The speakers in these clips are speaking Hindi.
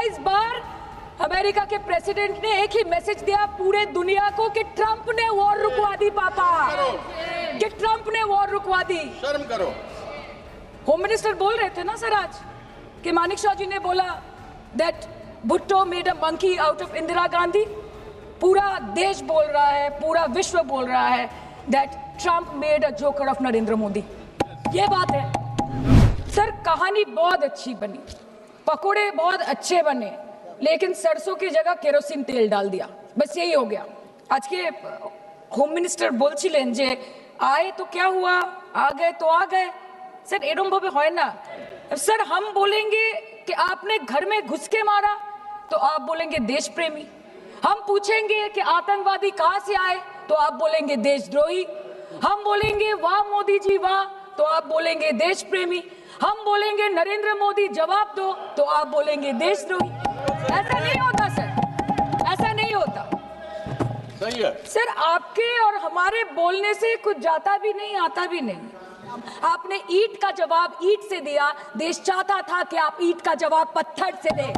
28 बार अमेरिका के प्रेसिडेंट ने एक ही मैसेज दिया पूरे दुनिया को कि ट्रंप ने वॉर रुकवा दी पापा, कि ट्रंप ने वॉर रुकवा दी। शर्म करो। होम मिनिस्टर बोल रहे थे ना सर आज कि मानिक शाह जी ने बोला that Bhutto made a monkey out of Indira Gandhi. पूरा देश बोल रहा है, पूरा विश्व बोल रहा है that Trump made a joker of Narendra Modi. ये बात है सर। कहानी बहुत अच्छी बनी, पकोड़े बहुत अच्छे बने, लेकिन सरसों की जगह केरोसिन तेल डाल दिया, बस यही हो गया। आज के होम मिनिस्टर बोलছিলেন যে आए तो क्या हुआ, आ गए तो आ गए। सर एरम भावे হয় ना सर। हम बोलेंगे कि आपने घर में घुस के मारा तो आप बोलेंगे देश प्रेमी। हम पूछेंगे कि आतंकवादी कहां से आए तो आप बोलेंगे देशद्रोही। हम बोलेंगे वाह मोदी जी वाह तो आप बोलेंगे देश प्रेमी। हम बोलेंगे नरेंद्र मोदी जवाब दो तो आप बोलेंगे देशद्रोही। ऐसा नहीं होता सर, ऐसा नहीं होता। सही है सर, आपके और हमारे बोलने से कुछ जाता भी नहीं आता भी नहीं। आपने ईंट का जवाब ईंट से दिया, देश चाहता था कि आप ईंट का जवाब पत्थर से दें।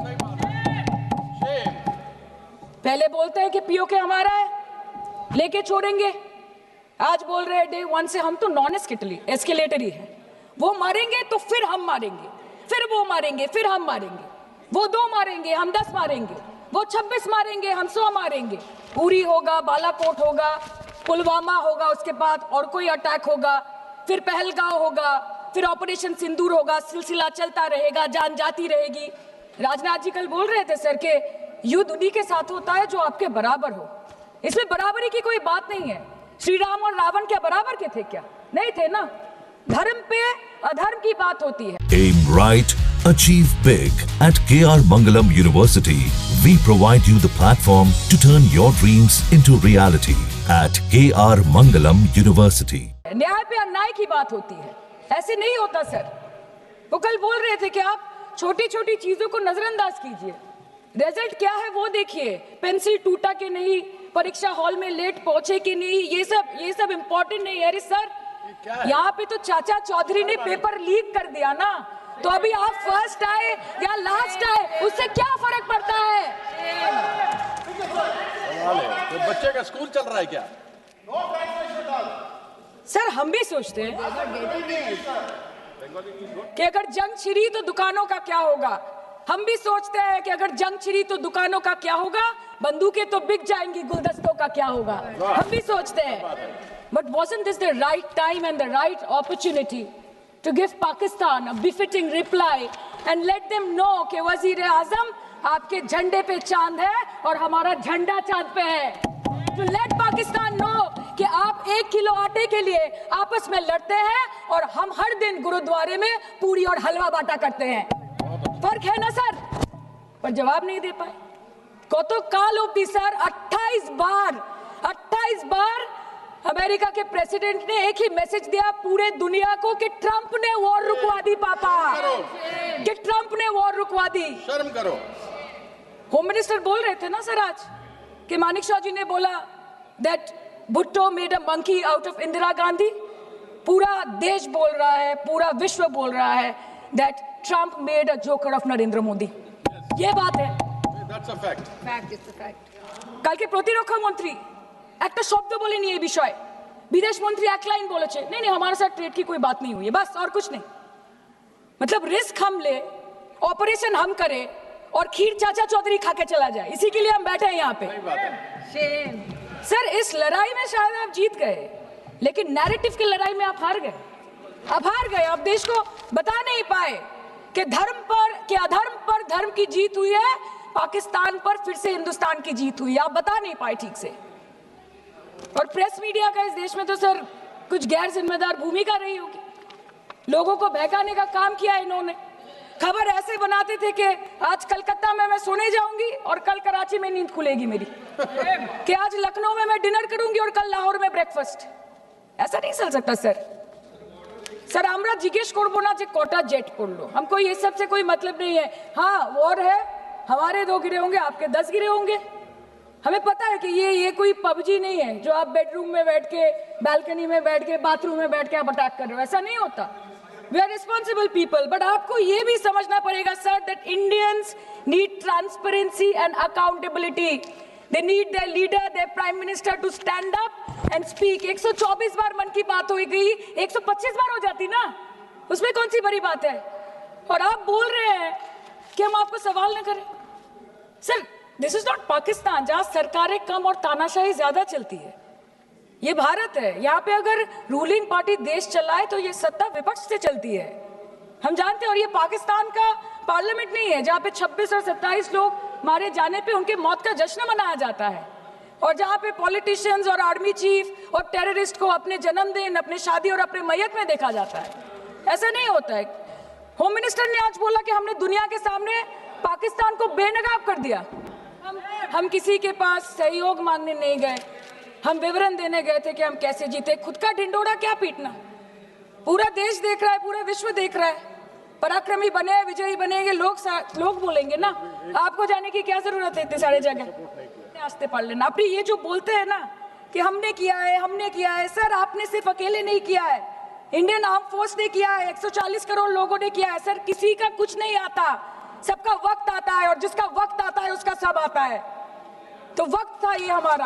पहले बोलते हैं कि पीओके हमारा है, लेके छोड़ेंगे। आज बोल रहे हैं डे वन से हम तो नॉन एस्केलेटरी है। वो मारेंगे तो फिर हम मारेंगे, फिर वो मारेंगे, फिर हम मारेंगे। वो 2 मारेंगे, हम 10 मारेंगे। वो 26 मारेंगे, हम 100 मारेंगे। उरी होगा, बालाकोट होगा, पुलवामा होगा, उसके बाद और कोई अटैक होगा, फिर पहलगांव होगा, फिर ऑपरेशन सिंदूर होगा। सिलसिला चलता रहेगा, जान जाती रहेगी। राजनाथ जी कल बोल रहे थे सर के युद्ध उन्हीं के साथ होता है जो आपके बराबर हो। इसमें बराबरी की कोई बात नहीं है। श्री राम और रावण क्या बराबर के थे क्या? नहीं थे ना। धर्म पे अधर्म की बात होती है। Aim right, achieve big at KR Mangalam University. We provide you the platform to turn your dreams into reality at KR Mangalam University. न्याय पे अन्याय की बात होती है, ऐसे नहीं होता सर। वो कल बोल रहे थे कि आप छोटी छोटी चीजों को नजरअंदाज कीजिए, रिजल्ट क्या है वो देखिए। पेंसिल टूटा कि नहीं, परीक्षा हॉल में लेट पहुंचे कि नहीं, ये सब इम्पोर्टेंट नहीं है। अरे सर, यहाँ पे तो चाचा चौधरी ने पेपर लीक कर दिया ना, तो अभी आप फर्स्ट आए या लास्ट आए उससे क्या फर्क पड़ता है? तो बच्चे का स्कूल चल रहा है क्या? सर हम भी सोचते हैं कि अगर जंग छिड़ी तो दुकानों का क्या होगा। हम भी सोचते हैं कि अगर जंग छिड़ी तो दुकानों का क्या होगा, बंदूकें तो बिक जाएंगी, गुलदस्तों का क्या होगा। हम भी सोचते हैं। But wasn't this the right time and the right opportunity to give Pakistan a befitting reply and let them know कि वजीर आजम आपके झंडे पे चांद है और हमारा झंडा चांद पे है। To let Pakistan know कि आप 1 किलो आटे के लिए आपस में लड़ते हैं और हम हर दिन गुरुद्वारे में पूरी और हलवा बांटा करते हैं। फर्क है ना सर? पर जवाब नहीं दे पाए। कतो काल होती सर। 28 बार अमेरिका के प्रेसिडेंट ने एक ही मैसेज दिया पूरे दुनिया को कि ट्रंप ने वॉर रुकवा दी पापा, कि ट्रंप ने वॉर रुकवा दी। शर्म करो। होम मिनिस्टर बोल रहे थे ना सर आज कि मानिक शाह जी ने बोला that Bhutto made a monkey out of Indira Gandhi. पूरा देश बोल रहा है, पूरा विश्व बोल रहा है that Trump made a joker of Narendra Modi. ये बात है। That's a fact. Fact is the fact. कल के प्रतिरक्षा मंत्री একটা শব্দ বলেনি এই বিষয়ে। विदेश मंत्री एक लाइन बोलेছে, नहीं हमारे साथ ट्रेड की कोई बात नहीं हुई है, बस और कुछ नहीं। मतलब रिस्क हम ले, ऑपरेशन हम करें और खीर चाचा चौधरी खा के चला जाए, इसी के लिए हम बैठे हैं यहाँ पे। सर इस लड़ाई में शायद आप जीत गए, लेकिन नैरेटिव की लड़ाई में आप हार गए। आप हार गए। आप देश को बता नहीं पाए कि धर्म पर कि अधर्म पर धर्म की जीत हुई है, पाकिस्तान पर फिर से हिंदुस्तान की जीत हुई है। आप बता नहीं पाए ठीक से। और प्रेस मीडिया का इस देश में तो सर कुछ गैर जिम्मेदार भूमिका रही होगी। लोगों को बहकाने का काम किया इन्होंने। खबर ऐसे बनाते थे कि आज कलकत्ता में मैं सोने जाऊंगी और कल कराची में नींद खुलेगी मेरी, कि आज लखनऊ में मैं डिनर करूंगी और कल लाहौर में ब्रेकफास्ट। ऐसा नहीं चल सकता सर। सर আমরা জিজ্ঞেস করব না যে কটা জেট পড়লো, हमको ये सब से कोई मतलब नहीं है। हाँ वॉर है, हमारे 2 गिरे होंगे, आपके 10 गिरे होंगे। हमें पता है कि ये कोई पबजी नहीं है जो आप बेडरूम में बैठ के, बालकनी में बैठ के, बाथरूम में बैठ के आप अटैक कर रहे हो। ऐसा नहीं होता। We are responsible people, but आपको ये भी समझना पड़ेगा sir that Indians need transparency and accountability. They need their leader, their prime minister to stand up and speak. 124 बार मन की बात हो गई, 125 बार हो जाती ना, उसमें कौन सी बड़ी बात है? और आप बोल रहे हैं कि हम आपको सवाल न करें। Sir, this is not Pakistan जहां सरकारें कम और तानाशाही ज्यादा चलती है। ये भारत है, यहाँ पे अगर रूलिंग पार्टी देश चलाए तो ये सत्ता विपक्ष से चलती है, हम जानते हैं। और ये पाकिस्तान का पार्लियामेंट नहीं है जहाँ पे 26 और 27 लोग मारे जाने पे उनके मौत का जश्न मनाया जाता है, और जहाँ पे पॉलिटिशियंस और आर्मी चीफ और टेररिस्ट को अपने जन्मदिन, अपने शादी और अपने मैयत में देखा जाता है। ऐसा नहीं होता है। होम मिनिस्टर ने आज बोला कि हमने दुनिया के सामने पाकिस्तान को बेनकाब कर दिया। हम किसी के पास सहयोग मांगने नहीं गए, हम विवरण देने गए थे कि हम कैसे जीते। खुद का ढिंडोरा क्या पीटना, पूरा देश देख रहा है, पूरा विश्व देख रहा है। पराक्रमी बने, विजयी बनेंगे लोग बोलेंगे ना, आपको जाने की क्या जरूरत है इतने सारे जगह। आस्ते पढ़ लेना। अपनी ये जो बोलते हैं ना कि हमने किया है, सर आपने सिर्फ अकेले नहीं किया है, इंडियन आर्म फोर्स ने किया है, 140 करोड़ लोगों ने किया है। सर, किसी का कुछ नहीं आता, सबका वक्त आता है, और जिसका वक्त आता है उसका सब आता है। तो वक्त था ये हमारा।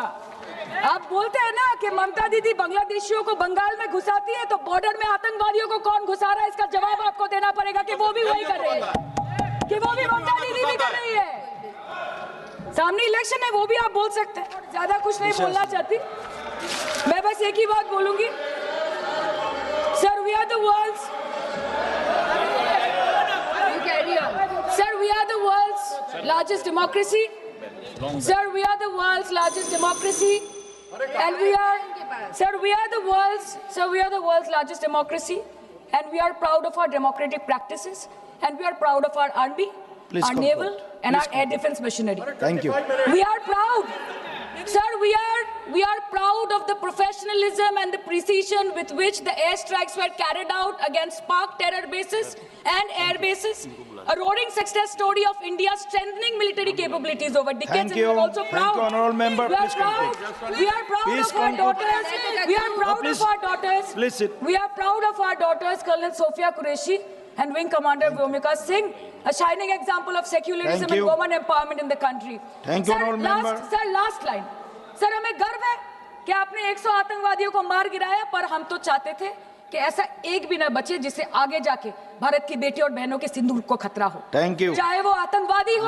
आप बोलते हैं ना कि ममता दीदी बांग्लादेशियों को बंगाल में घुसाती है, तो बॉर्डर में आतंकवादियों को कौन घुसा रहा है, इसका जवाब आपको देना पड़ेगा कि वो भी वही कर रही है, कि वो भी ममता दीदी भी कर रही है। सामने इलेक्शन है, वो भी आप बोल सकते हैं। ज्यादा कुछ नहीं बोलना चाहती मैं, बस एक ही बात बोलूंगी। Sir, we are the world's largest democracy. Sir, we are the world's largest democracy, and we are the world's largest democracy, and we are proud of our democratic practices, and we are proud of our army, our naval, and our air defense machinery. Thank you. We are proud. Sir, we are proud of the professionalism and the precision with which the airstrikes were carried out against Pak terror bases and air bases. A roaring success story of India's strengthening military capabilities over decades. Thank you. And we are also proud. Thank you, honorable member. We are Please proud. conclude. We are proud Please of our conclude. daughters. We are proud Please. of our daughters. Please sit. We are proud of our daughters, Colonel Sophia Qureshi and Wing Commander Vyomika Singh, a shining example of secularism Thank and you. women empowerment in the country. Thank you, honorable member. Sir, last line. Sir, हमें गर्व है कि आपने 100 आतंकवादियों को मार गिराया, पर हम तो चाहते थे कि ऐसा एक भी न बचे जिससे आगे जाके भारत की बेटी और बहनों के सिंदूर को खतरा हो। Thank you. चाहे वो आतंकवादी हो,